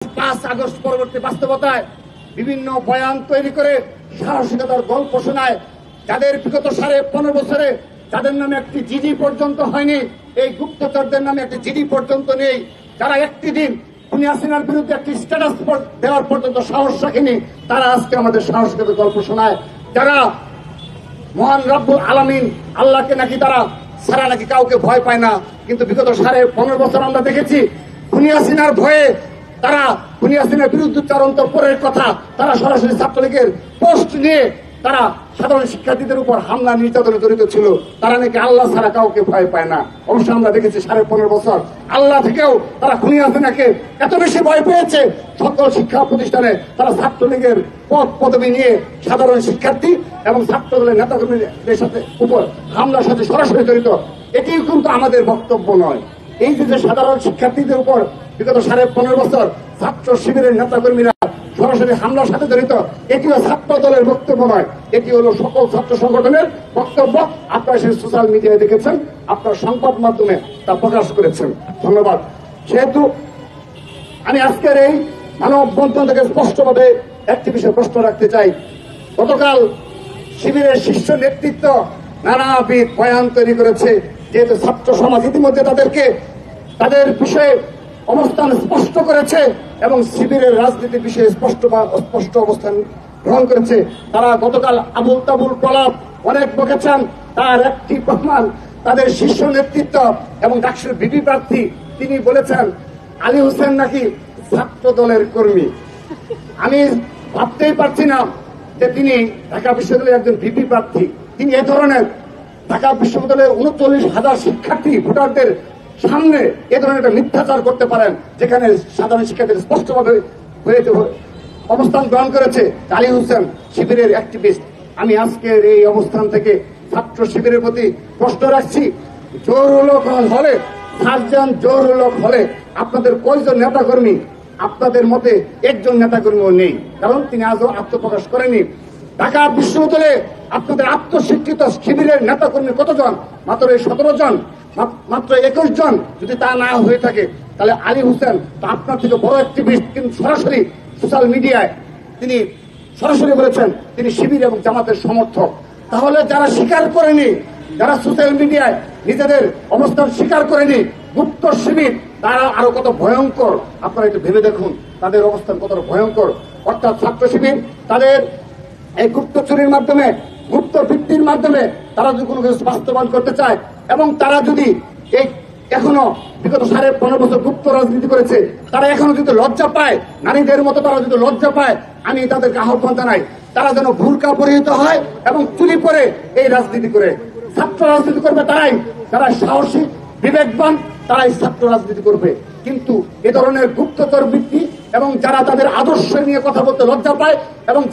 5 August পরবর্তী বাস্তবতায় বিভিন্ন বয়ান তৈরি করে সাহসিকতার গল্প শোনায়, যাদের বিগত 15.5 বছরে যাদের নামে একটি জিডি পর্যন্ত হয়নি, এই গুপ্তচরদের নামে একটি জিডি পর্যন্ত নেই, যারা একটি দিন খুনি হাসিনার বিরুদ্ধে একটি স্ট্যাটাস দেওয়ার পর্যন্ত সাহস রাখেনি, তারা আজকে আমাদের সাহসিকতার গল্প শোনায়। যারা মহান রব্বুল আলামিন আল্লাহকে নাকি তারা সারা নাকি কাউকে ভয় পায় না, কিন্তু বিগত 15.5 বছর আমরা দেখেছি খুনি হাসিনার ভয়ে তারা খুনি হাসিনার বিরুদ্ধোচ্চারণ তো পরের কথা, তারা সরাসরি ছাত্রলীগের পোস্ট নিয়ে তারা সাধারণ শিক্ষার্থীদের উপর হামলা নির্যাতনে জড়িত ছিল। তারা নাকি আল্লাহ ছাড়া কাউকে ভয় পায় না। অবশ্য আমরা দেখেছি 15.5 বছর আল্লাহ থেকেও তারা খুনি হাসিনাকে এত বেশি ভয় পেয়েছে, সকল শিক্ষা প্রতিষ্ঠানে তারা ছাত্রলীগের পদ পদবি নিয়ে সাধারণ শিক্ষার্থী এবং ছাত্রদলের নেতাকর্মীদের সাথে উপর হামলার সাথে সরাসরি জড়িত। এটি কিন্তু আমাদের বক্তব্য নয়। এই যে সাধারণ শিক্ষার্থীদের উপর বিগত 15.5 বছর ছাত্র শিবিরের নেতাকর্মীরা সরাসরি হামলার সাথে জড়িত, এটিও ছাত্র দলের বক্তব্য নয়, এটি হলো সকল ছাত্র সংগঠনের বক্তব্য। আপনারা সেই সোশ্যাল মিডিয়ায় দেখেছেন, আপনার সংবাদ মাধ্যমে তা প্রকাশ করেছেন। ধন্যবাদ। সেহেতু আমি আজকের এই মানববন্ধন থেকে স্পষ্টভাবে একটি বিষয় প্রশ্ন রাখতে চাই। গতকাল শিবিরের শীর্ষ নেতৃত্ব নানাবিধ বয়ান তৈরি করেছে, যেহেতু ছাত্র সমাজ ইতিমধ্যে তাদের বিষয়ে অবস্থান স্পষ্ট করেছে এবং শিবিরের রাজনীতির বিষয়ে স্পষ্ট অবস্থান গ্রহণ করেছে। তারা গতকাল আবুল তাবুল প্রলাপ অনেক বকেছেন, তার একটি প্রমাণ তাদের শীর্ষ নেতৃত্ব এবং ডাকসুর ভিপি প্রার্থী তিনি বলেছেন আলী হোসেন নাকি ছাত্র দলের কর্মী। আমি ভাবতেই পারছি না যে তিনি ঢাকা বিশ্ববিদ্যালয়ের একজন ভিপি প্রার্থী, তিনি এ ধরনের ঢাকা বিশ্ববিদ্যালয়ের 39,000 শিক্ষার্থী ভোটারদের সামনে এ ধরনের একটা মিথ্যাচার করতে পারেন, যেখানে সাধারণ শিক্ষার্থীরা স্পষ্টভাবে অবস্থান গ্রহণ করেছে আলী হোসেন শিবিরের অ্যাক্টিভিস্ট। আমি আজকের এই অবস্থান থেকে ছাত্র শিবিরের প্রতি প্রশ্ন রাখছি, জোর হলে সার্জন জোর হলে আপনাদের কয়জন নেতাকর্মী? আপনাদের মতে একজন নেতাকর্মীও নেই, কারণ তিনি আজও আত্মপ্রকাশ করেনি। ঢাকা বিশ্ববিদ্যালয়ে আপনাদের আত্মস্বীকৃত শিবিরের নেতাকর্মী কতজন? মাত্র 17 জন, মাত্র 21 জন। যদি তা না হয়ে থাকে তাহলে আলী হোসেন তো আপনার থেকে বড় অ্যাক্টিভিস্ট, কিন্তু সরাসরি সোশ্যাল মিডিয়ায় তিনি সরাসরি বলেছেন তিনি শিবির এবং জামাতের সমর্থক। তাহলে যারা স্বীকার করেনি, যারা সোশ্যাল মিডিয়ায় নিজেদের অবস্থান স্বীকার করেনি, গুপ্ত শিবির, তারা আরো কত ভয়ঙ্কর। আপনারা একটু ভেবে দেখুন তাদের অবস্থান কতটা ভয়ঙ্কর। অর্থাৎ ছাত্র শিবির তাদের এই গুপ্তচুরির মাধ্যমে, গুপ্ত ভিত্তির মাধ্যমে তারা যদি কোনো কিছু বাস্তবায়ন করতে চায় এবং তারা যদি এই এখনো বিগত 15.5 বছর গুপ্ত রাজনীতি করেছে, তারা এখনো যদি লজ্জা পায়, নারীদের মতো তারা যদি লজ্জা পায়, আমি তাদেরকে আহ্বান জানাই তারা যেন বুরকা পরিহিত হয় এবং চুরি করে এই রাজনীতি করে। ছাত্র রাজনীতি করবে তারাই, যারা সাহসী বিবেকবান, তারাই ছাত্র রাজনীতি করবে। কিন্তু এ ধরনের গুপ্তচর বৃত্তি এবং যারা তাদের আদর্শ নিয়ে কথা বলতে লজ্জা পায় এবং